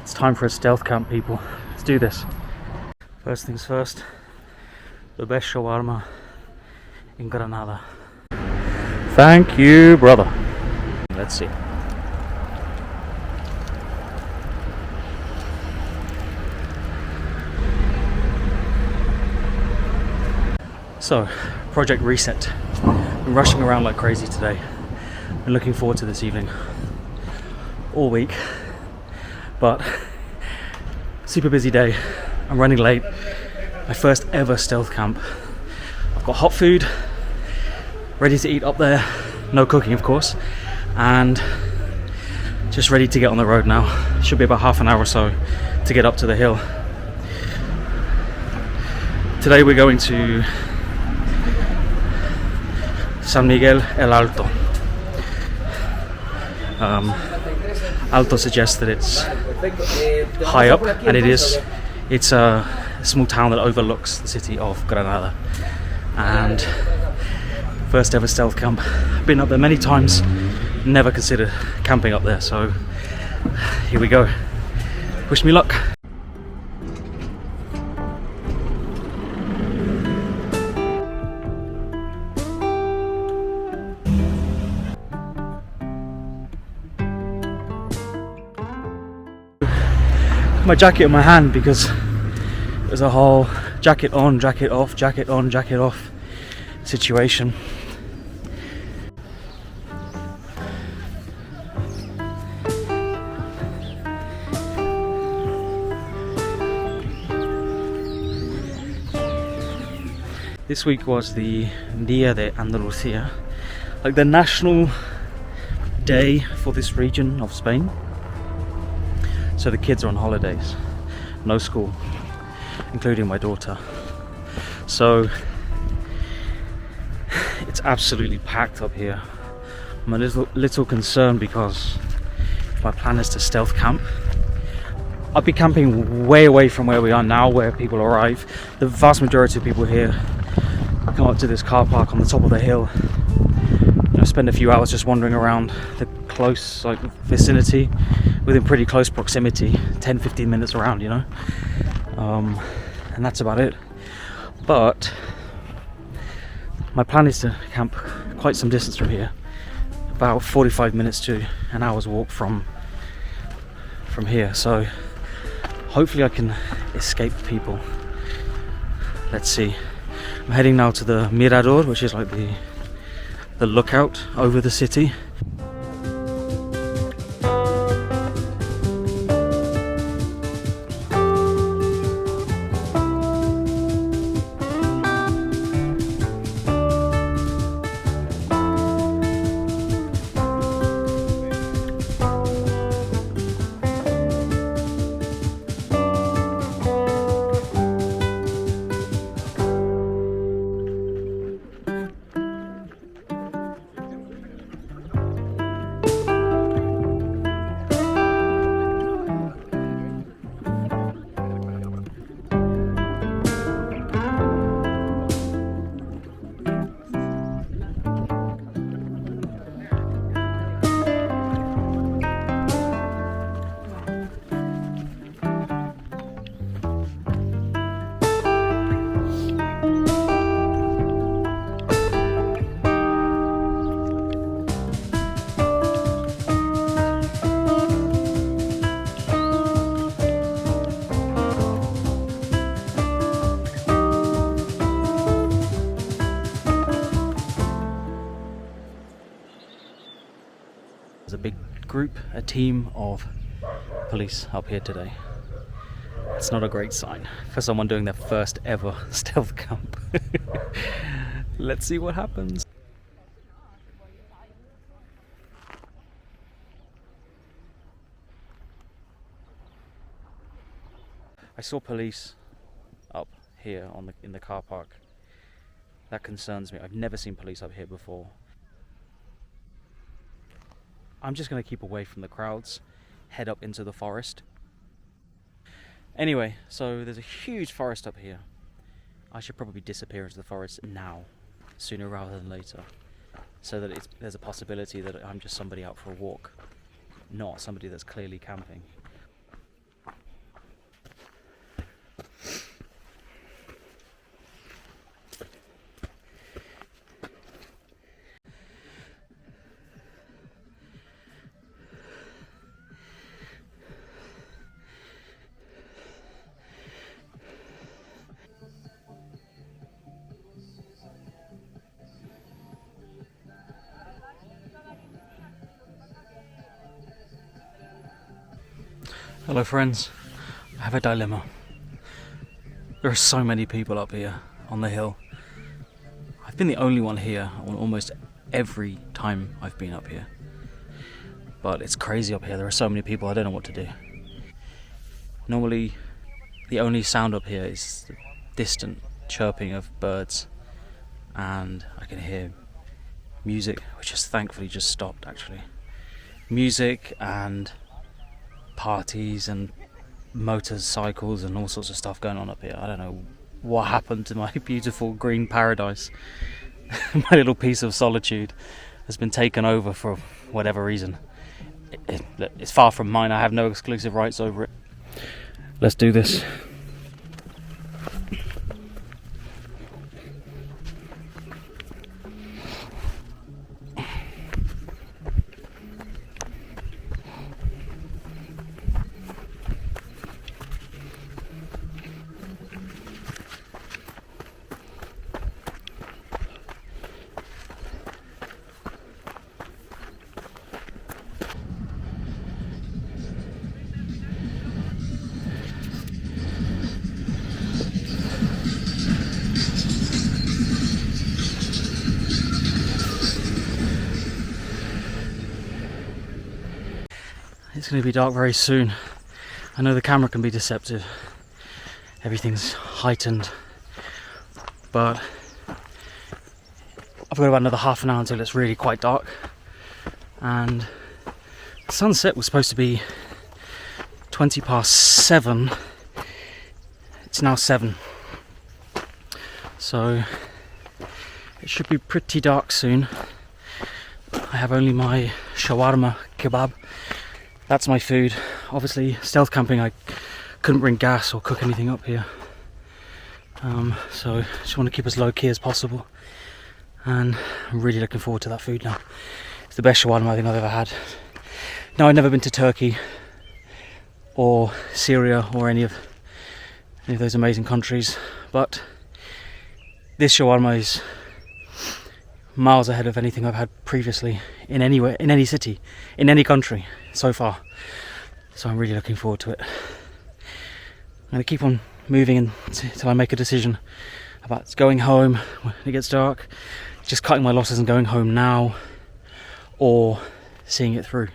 It's time for a stealth camp, people. Let's do this. First things first, the best shawarma in Granada. Thank you, brother. Let's see. So, project reset. Been rushing around like crazy today. Been looking forward to this evening all week, but super busy day. I'm running late. My first ever stealth camp. I've got hot food ready to eat up there, no cooking of course, and just ready to get on the road now. Should be about half an hour or so to get up to the hill. Today we're going to San Miguel Alto. Alto suggests that it's high up, and it is. It's a small town that overlooks the city of Granada, and first ever stealth camp. I've been up there many times, never considered camping up there, so here we go. Wish me luck. My jacket in my hand because there's a whole jacket on, jacket off, jacket on, jacket off situation. This week was the Dia de Andalucia, like the national day for this region of Spain. So the kids are on holidays, no school, including my daughter. So it's absolutely packed up here. I'm a little concerned because if my plan is to stealth camp, I'll be camping way away from where we are now, where people arrive. The vast majority of people here come up to this car park on the top of the hill. You know, spend a few hours just wandering around the close vicinity, within pretty close proximity, 10-15 minutes around, you know, and that's about it. But my plan is to camp quite some distance from here, about 45 minutes to an hour's walk from here, so hopefully I can escape people. Let's see. I'm heading now to the Mirador, which is like the lookout over the city. There's a big group, a team of police up here today. It's not a great sign for someone doing their first ever stealth camp. Let's see what happens. I saw police up here in the car park. That concerns me. I've never seen police up here before. I'm just going to keep away from the crowds, head up into the forest. Anyway, so there's a huge forest up here. I should probably disappear into the forest now, sooner rather than later, so that there's a possibility that I'm just somebody out for a walk, not somebody that's clearly camping. Hello friends, I have a dilemma. There are so many people up here on the hill. I've been the only one here on almost every time I've been up here. But it's crazy up here, there are so many people, I don't know what to do. Normally, the only sound up here is the distant chirping of birds, and I can hear music, which has thankfully just stopped actually. Music and parties and motorcycles and all sorts of stuff going on up here. I don't know what happened to my beautiful green paradise. My little piece of solitude has been taken over for whatever reason. It's far from mine, I have no exclusive rights over it. Let's do this. It's going to be dark very soon. I know the camera can be deceptive. Everything's heightened. But I've got about another half an hour until it's really quite dark. And the sunset was supposed to be 7:20. It's now 7. So it should be pretty dark soon. I have only my shawarma kebab. That's my food. Obviously, stealth camping, I couldn't bring gas or cook anything up here. So just want to keep as low key as possible. And I'm really looking forward to that food now. It's the best shawarma I think I've ever had. Now, I've never been to Turkey or Syria or any of those amazing countries, but this shawarma is miles ahead of anything I've had previously in any city, in any country so far. So I'm really looking forward to it. I'm going to keep on moving until I make a decision about going home when it gets dark, just cutting my losses and going home now, or seeing it through.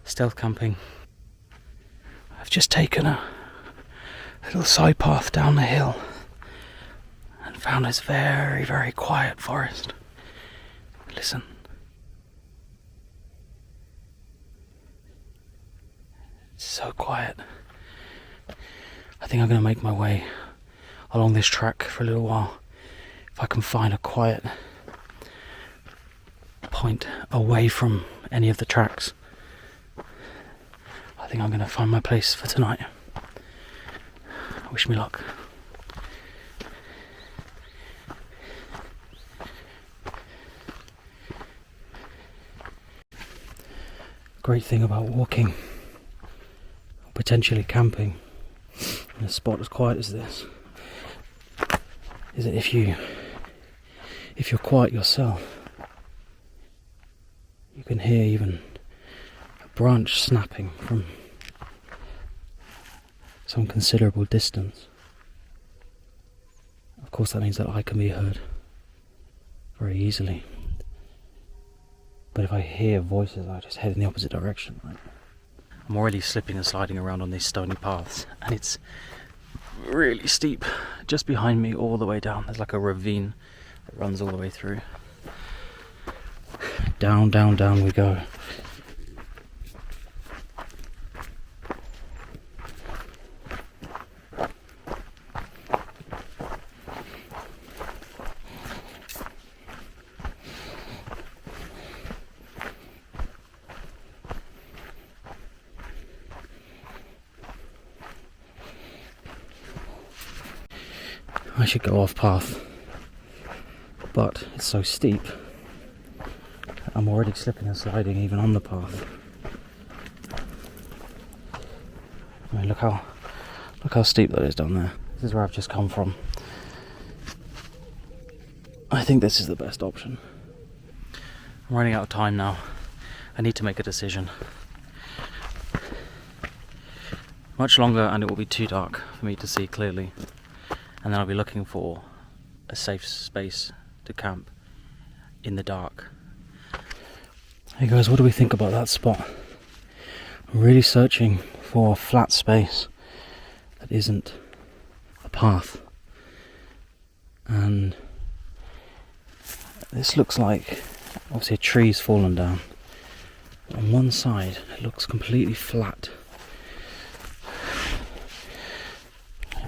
Stealth camping. I've just taken a little side path down the hill and found this very, very quiet forest. Listen. It's so quiet. I think I'm going to make my way along this track for a little while. If I can find a quiet point away from any of the tracks, I think I'm going to find my place for tonight. Wish me luck. Great thing about walking, or potentially camping, in a spot as quiet as this, is that if you're quiet yourself, you can hear even a branch snapping from some considerable distance. Of course, that means that I can be heard very easily. But if I hear voices, I just head in the opposite direction, right? I'm already slipping and sliding around on these stony paths, and it's really steep. Just behind me, all the way down, there's like a ravine that runs all the way through. Down, down, down we go. I should go off path, but it's so steep I'm already slipping and sliding even on the path. I mean, look how steep that is down there. This is where I've just come from. I think this is the best option. I'm running out of time now. I need to make a decision. Much longer, and it will be too dark for me to see clearly. And then I'll be looking for a safe space to camp in the dark. Hey guys, what do we think about that spot? I'm really searching for a flat space that isn't a path. And this looks like, obviously a tree's fallen down. On one side, it looks completely flat.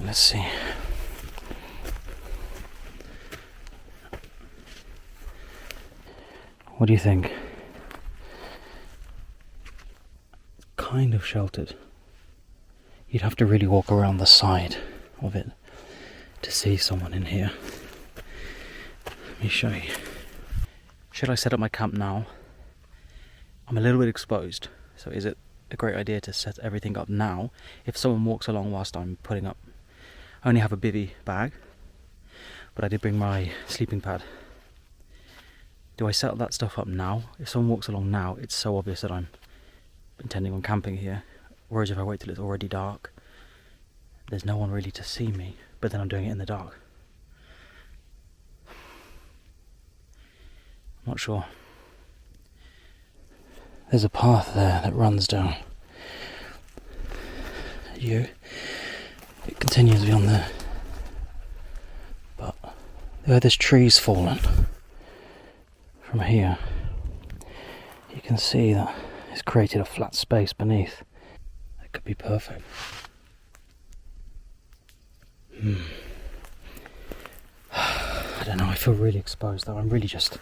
Let's see. What do you think? It's kind of sheltered. You'd have to really walk around the side of it to see someone in here. Let me show you. Should I set up my camp now? I'm a little bit exposed, so is it a great idea to set everything up now? If someone walks along whilst I'm putting up, I only have a bivvy bag, but I did bring my sleeping pad. Do I set that stuff up now? If someone walks along now, it's so obvious that I'm intending on camping here. Whereas if I wait till it's already dark, there's no one really to see me, but then I'm doing it in the dark. I'm not sure. There's a path there that runs down. It continues beyond there. But where this tree's fallen, from here, you can see that it's created a flat space beneath. It could be perfect. I don't know, I feel really exposed though. I'm really just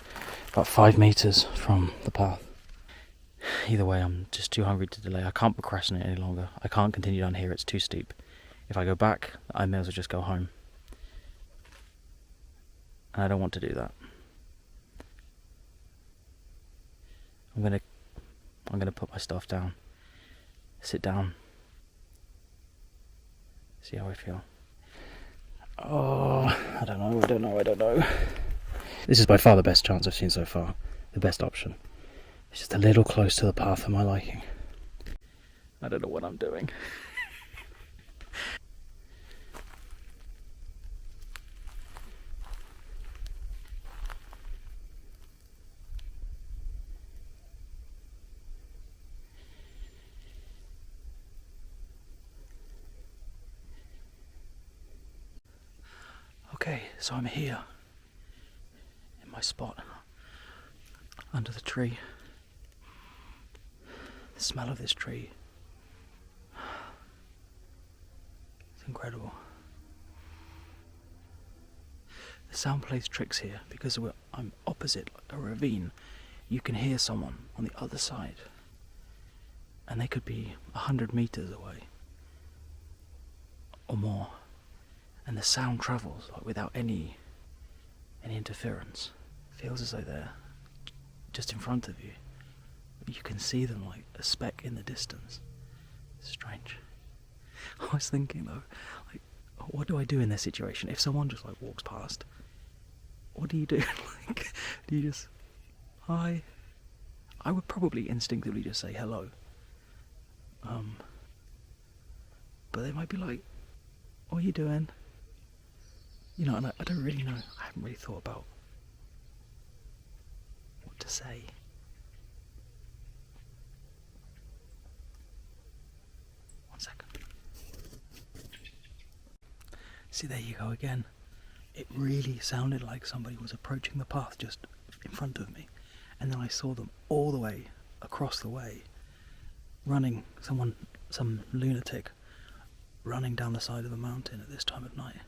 about 5 meters from the path. Either way, I'm just too hungry to delay. I can't procrastinate any longer. I can't continue down here, it's too steep. If I go back, I may as well just go home. And I don't want to do that. I'm gonna put my stuff down, sit down, see how I feel. Oh, I don't know. This is by far the best chance I've seen so far. The best option. It's just a little close to the path for my liking. I don't know what I'm doing. Okay, so I'm here in my spot under the tree. The smell of this tree, it's incredible. The sound plays tricks here because I'm opposite a ravine. You can hear someone on the other side, and they could be 100 meters away or more. And the sound travels like without any interference. It feels as though they're just in front of you. You can see them like a speck in the distance. It's strange. I was thinking though, like, what do I do in this situation? If someone just like walks past, what do you do? Like, do you just, hi? I would probably instinctively just say hello. But they might be like, what are you doing? You know, and I don't really know. I haven't really thought about what to say. One second. See, there you go again. It really sounded like somebody was approaching the path just in front of me. And then I saw them all the way across the way, running, some lunatic, running down the side of the mountain at this time of night.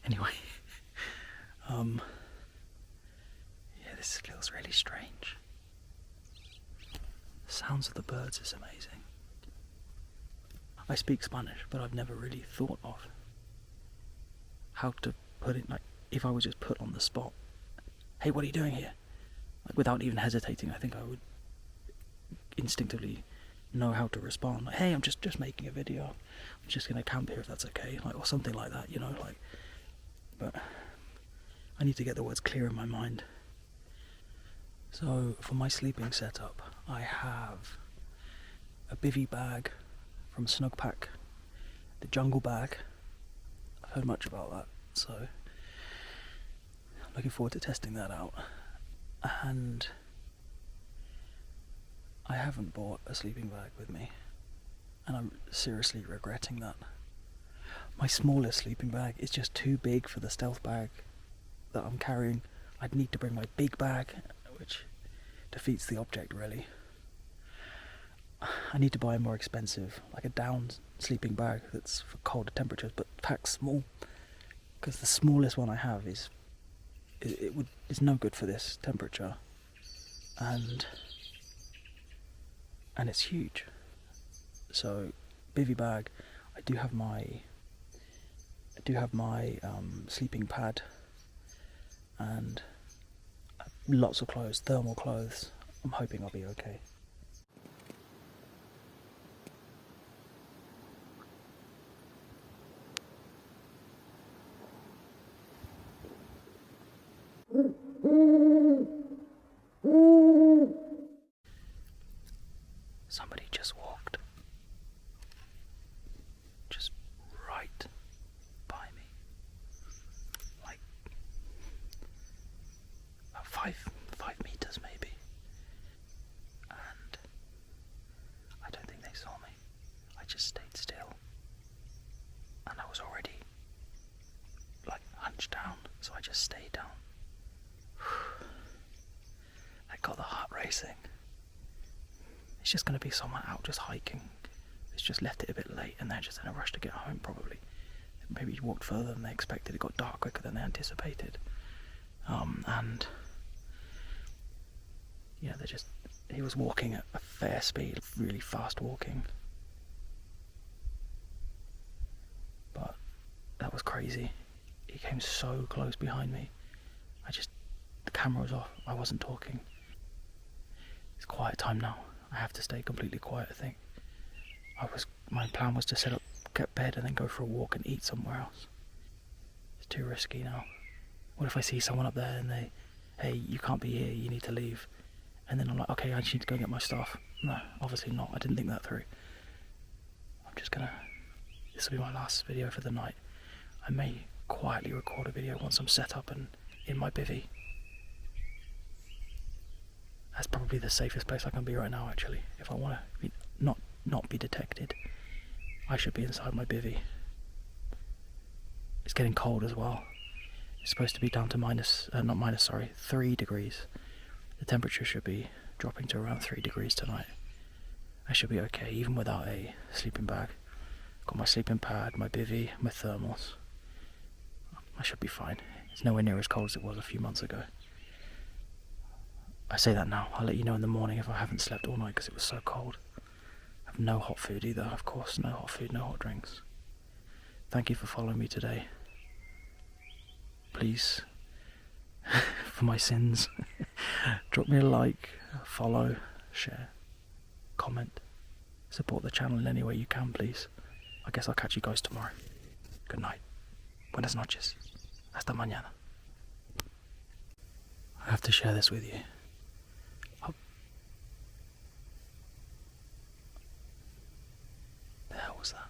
Anyway, yeah, this feels really strange. The sounds of the birds is amazing. I speak Spanish, but I've never really thought of how to put it, like, if I was just put on the spot. Hey, what are you doing here? Like, without even hesitating, I think I would instinctively know how to respond. Like, hey, I'm just making a video. I'm just gonna camp here if that's okay, like, or something like that, you know, like. But I need to get the words clear in my mind. So for my sleeping setup, I have a bivvy bag from Snugpack the jungle bag. I've heard much about that, so I'm looking forward to testing that out. And I haven't bought a sleeping bag with me, and I'm seriously regretting that. My smallest sleeping bag is just too big for the stealth bag that I'm carrying. I'd need to bring my big bag, which defeats the object really. I need to buy a more expensive, like a down sleeping bag that's for colder temperatures but packed small, because the smallest one I have is no good for this temperature, and it's huge. So bivy bag, I do have my sleeping pad and lots of clothes, thermal clothes. I'm hoping I'll be okay. Somebody just walked just right by me, like about 5 meters maybe, and I don't think they saw me. I just stayed still, and I was already like hunched down, so I just stayed down. I got the heart racing. It's just going to be someone out just hiking. It's just left it a bit late and they're just in a rush to get home probably. Maybe walked further than they expected. It got dark quicker than they anticipated. And yeah, he was walking at a fair speed, really fast walking. But that was crazy. He came so close behind me. The camera was off. I wasn't talking. It's quiet time now. I have to stay completely quiet, I think. My plan was to set up, get bed, and then go for a walk and eat somewhere else. It's too risky now. What if I see someone up there and hey, you can't be here, you need to leave. And then I'm like, okay, I just need to go get my stuff. No, obviously not. I didn't think that through. This will be my last video for the night. I may quietly record a video once I'm set up and in my bivvy. That's probably the safest place I can be right now, actually. If I want to not be detected, I should be inside my bivvy. It's getting cold as well. It's supposed to be down to 3 degrees. The temperature should be dropping to around 3 degrees tonight. I should be okay, even without a sleeping bag. Got my sleeping pad, my bivvy, my thermals. I should be fine. It's nowhere near as cold as it was a few months ago. I say that now. I'll let you know in the morning if I haven't slept all night because it was so cold. I have no hot food either, of course. No hot food, no hot drinks. Thank you for following me today. Please, for my sins, drop me a like, follow, share, comment. Support the channel in any way you can, please. I guess I'll catch you guys tomorrow. Good night. Buenas noches. Hasta mañana. I have to share this with you. The hell was that?